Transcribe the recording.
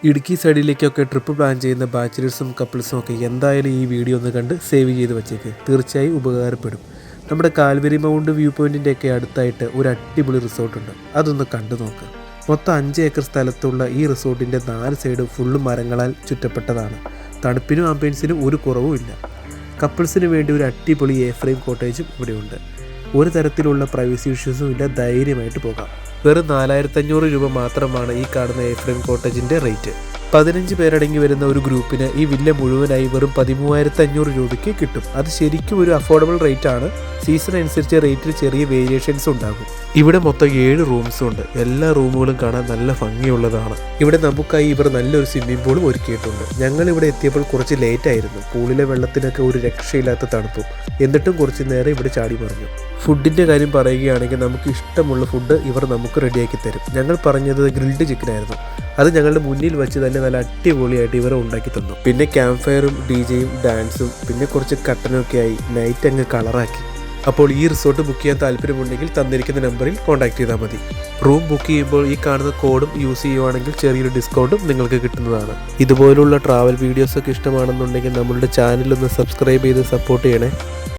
Idukki സൈഡിലേക്കൊക്കെ trip plan ചെയ്യുന്ന ബാച്ചിലേഴ്സും കപ്പിൾസും ഒക്കെ എന്തായാലും ഈ വീഡിയോ ഒന്ന് കണ്ട് സേവ് ചെയ്ത് വെച്ചേക്ക്. തീർച്ചയായും ഉപകാരപ്പെടും. നമ്മുടെ കാൽവരി മൗണ്ട് വ്യൂ പോയിൻറ്റിൻ്റെയൊക്കെ അടുത്തായിട്ട് ഒരു അടിപൊളി റിസോർട്ടുണ്ട്. അതൊന്ന് കണ്ടു നോക്ക്. മൊത്തം 5 ഏക്കർ സ്ഥലത്തുള്ള ഈ റിസോർട്ടിൻ്റെ 4 സൈഡ് ഫുള്ള് മരങ്ങളാൽ ചുറ്റപ്പെട്ടതാണ്. തണുപ്പിനും ആംബിയൻസിനും ഒരു കുറവുമില്ല. കപ്പിൾസിന് വേണ്ടി ഒരു അടിപൊളി A-ഫ്രെയിം കോട്ടേജും ഇവിടെയുണ്ട്. ഒരു തരത്തിലുള്ള പ്രൈവസി ഇഷ്യൂസും ഇല്ല. ധൈര്യമായിട്ട് പോകാം. വെറും 4500 രൂപ മാത്രമാണ് ഈ കാണുന്ന A-ഫ്രെയിം കോട്ടേജിൻ്റെ റേറ്റ്. 15 പേരടങ്ങി വരുന്ന ഒരു ഗ്രൂപ്പിന് ഈ വില്ല മുഴുവനായി വെറും 13,500 രൂപയ്ക്ക് കിട്ടും. അത് ശരിക്കും ഒരു അഫോർഡബിൾ റേറ്റ് ആണ്. സീസൺ അനുസരിച്ച് റേറ്റിൽ ചെറിയ വേരിയേഷൻസ് ഉണ്ടാകും. ഇവിടെ മൊത്തം 7 റൂംസും ഉണ്ട്. എല്ലാ റൂമുകളും കാണാൻ നല്ല ഭംഗിയുള്ളതാണ്. ഇവിടെ നമുക്കായി ഇവർ നല്ലൊരു സ്വിമ്മിംഗ് പൂളും ഒരുക്കിയിട്ടുണ്ട്. ഞങ്ങൾ ഇവിടെ എത്തിയപ്പോൾ കുറച്ച് ലേറ്റ് ആയിരുന്നു. പൂളിലെ വെള്ളത്തിനൊക്കെ ഒരു രക്ഷയില്ലാത്ത തണുപ്പും. എന്നിട്ടും കുറച്ച് നേരം ഇവിടെ ചാടി മറിഞ്ഞു. ഫുഡിൻ്റെ കാര്യം പറയുകയാണെങ്കിൽ നമുക്ക് ഇഷ്ടമുള്ള ഫുഡ് ഇവർ നമുക്ക് റെഡിയാക്കി തരും. ഞങ്ങൾ പറഞ്ഞത് ഗ്രിൽഡ് ചിക്കൻ ആയിരുന്നു. അത് ഞങ്ങളുടെ മുന്നിൽ വെച്ച് തന്നെ നല്ല അടിപൊളിയായിട്ട് ഇവർ ഉണ്ടാക്കി തന്നു. പിന്നെ ക്യാമ്പ് ഫയറും DJയും ഡാൻസും പിന്നെ കുറച്ച് കട്ടനൊക്കെ ആയി നൈറ്റ് അങ്ങ് കളറാക്കി. അപ്പോൾ ഈ റിസോർട്ട് ബുക്ക് ചെയ്യാൻ താല്പര്യമുണ്ടെങ്കിൽ തന്നിരിക്കുന്ന നമ്പറിൽ കോൺടാക്ട് ചെയ്താൽ മതി. റൂം ബുക്ക് ചെയ്യുമ്പോൾ ഈ കാണുന്ന കോഡും യൂസ് ചെയ്യുവാണെങ്കിൽ ചെറിയൊരു ഡിസ്കൗണ്ടും നിങ്ങൾക്ക് കിട്ടുന്നതാണ്. ഇതുപോലുള്ള ട്രാവൽ വീഡിയോസൊക്കെ ഇഷ്ടമാണെന്നുണ്ടെങ്കിൽ നമ്മളുടെ ചാനലൊന്ന് സബ്സ്ക്രൈബ് ചെയ്ത് സപ്പോർട്ട് ചെയ്യണേ.